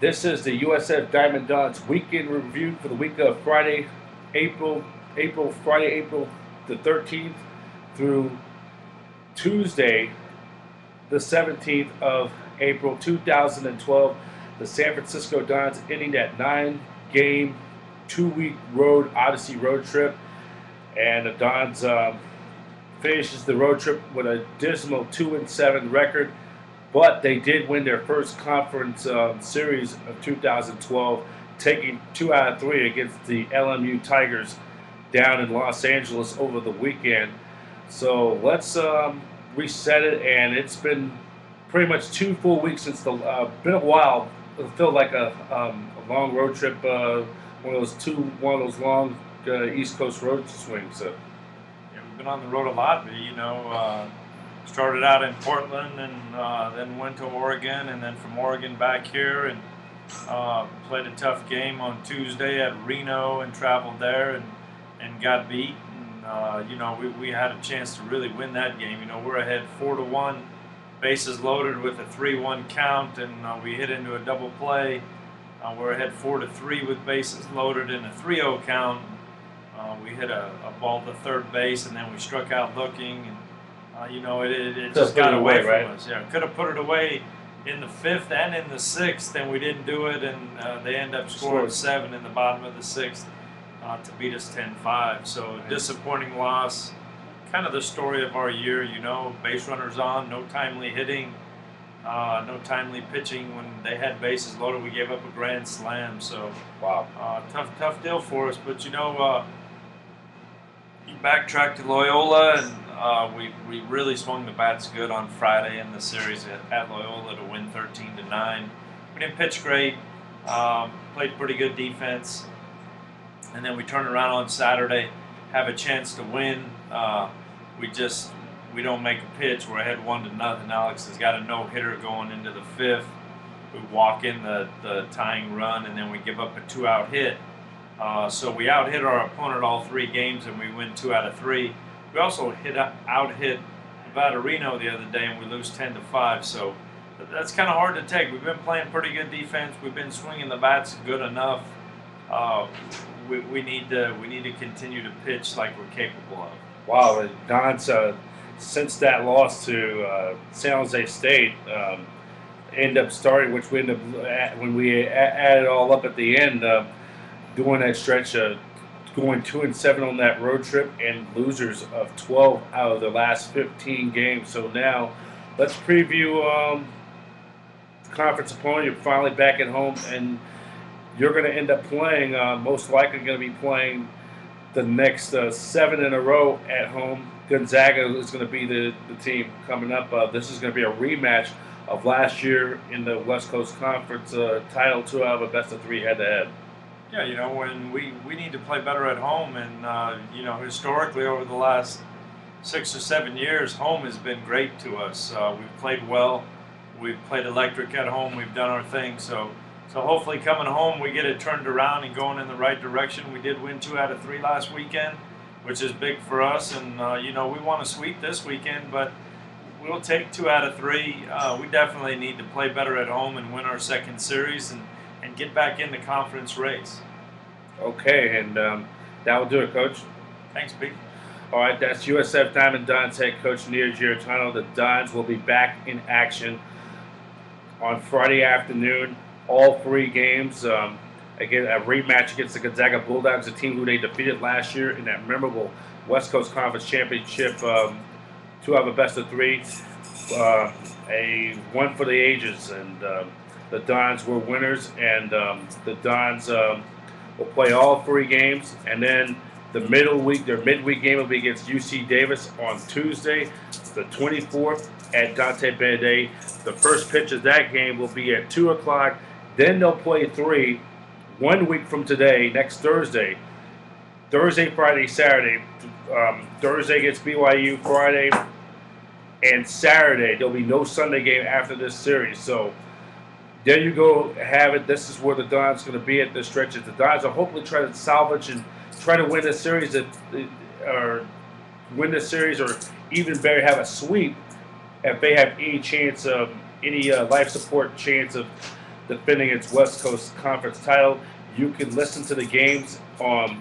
This is the USF Diamond Dots weekend review for the week of Friday, April the 13th through Tuesday, the 17th of April 2012. The San Francisco Dons ending that 9-game, 2-week road Odyssey road trip, and the Dons finishes the road trip with a dismal 2-7 record. But they did win their first conference series of 2012, taking 2 out of 3 against the LMU Tigers down in Los Angeles over the weekend. So let's reset it, and it's been pretty much 2 full weeks since the been a while. It felt like a long road trip, one of those long East Coast road swings. Yeah, we've been on the road a lot, but started out in Portland and then went to Oregon, and then from Oregon back here, and played a tough game on Tuesday at Reno and traveled there and got beat. And, we had a chance to really win that game. We're ahead 4-1, bases loaded with a 3-1 count, and we hit into a double play. We're ahead 4-3 with bases loaded in a 3-0 count. We hit a ball to third base, and then we struck out looking. And, it just got away from us. Yeah, could have put it away in the 5th and in the 6th, and we didn't do it. And they end up scoring 7 in the bottom of the 6th to beat us 10-5. So disappointing loss. Kind of the story of our year, base runners on, no timely hitting, no timely pitching. When they had bases loaded, we gave up a grand slam. So wow, tough deal for us. But you backtracked to Loyola, and we really swung the bats good on Friday in the series at Loyola to win 13-9. We didn't pitch great, played pretty good defense, and then we turned around on Saturday, have a chance to win. We don't make a pitch. We're ahead 1-0. Alex has got a no-hitter going into the 5th. We walk in the tying run, and then we give up a 2-out hit. So we out-hit our opponent all 3 games, and we win 2 out of 3. We also out-hit Nevada Reno the other day, and we lose 10-5. So that's kind of hard to take. We've been playing pretty good defense. We've been swinging the bats good enough. We need to continue to pitch like we're capable of. Wow, the Dons, since that loss to San Jose State, end up starting, which we end up when we add it all up at the end, doing that stretch, going 2-7 on that road trip, and losers of 12 out of the last 15 games. So now, let's preview the conference opponent. You're finally back at home, and you're going to end up playing, most likely going to be playing the next 7 in a row at home. Gonzaga is going to be the team coming up. This is going to be a rematch of last year in the West Coast Conference title, 2 out of a best-of-3 head-to-head. Yeah, when we need to play better at home, and historically over the last 6 or 7 years, home has been great to us. We've played well, we've played electric at home, we've done our thing. So hopefully coming home we get it turned around and going in the right direction. We did win 2 out of 3 last weekend, which is big for us, and we want to sweep this weekend, but we'll take 2 out of 3. We definitely need to play better at home and win our second series and get back in the conference race. Okay, and that will do it, Coach. Thanks, Pete. All right, that's USF Diamond Dons head coach Nino Giarratano. The Dons will be back in action on Friday afternoon, all 3 games. Again, a rematch against the Gonzaga Bulldogs, a team who they defeated last year in that memorable West Coast Conference Championship, 2 out of a best-of-3, a one for the ages, and the Dons were winners, and the Dons will play all 3 games, and then their midweek game will be against UC Davis on Tuesday, the 24th at Dante Benedetto. The first pitch of that game will be at 2 o'clock. Then they'll play 3 1 week from today, next Thursday, Friday, Saturday. Thursday against BYU, Friday, and Saturday. There'll be no Sunday game after this series. So there you go, have it. This is where the Dons are going to be at this stretch. The Dons are hopefully trying to salvage and try to win this series, or even better, have a sweep if they have any chance of any life support chance of defending its West Coast Conference title. You can listen to the games on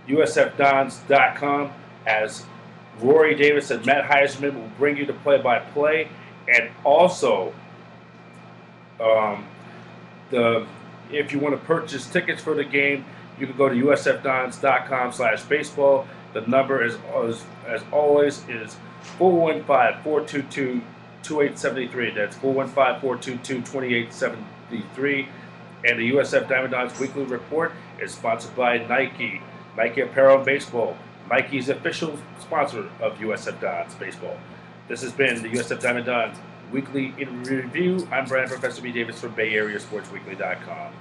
USFDons.com as Rory Davis and Matt Heisman will bring you the play-by-play, and also if you want to purchase tickets for the game, you can go to usfdons.com/baseball. The number is as always is 415-422-2873. That's 415-422-2873. And the USF Diamond Dogs Weekly Report is sponsored by Nike. Nike Apparel and Baseball. Nike's official sponsor of USF Dons Baseball. This has been the USF Diamond Dogs Weekly in Review. I'm Brad Professor B. Davis from BayAreaSportsWeekly.com.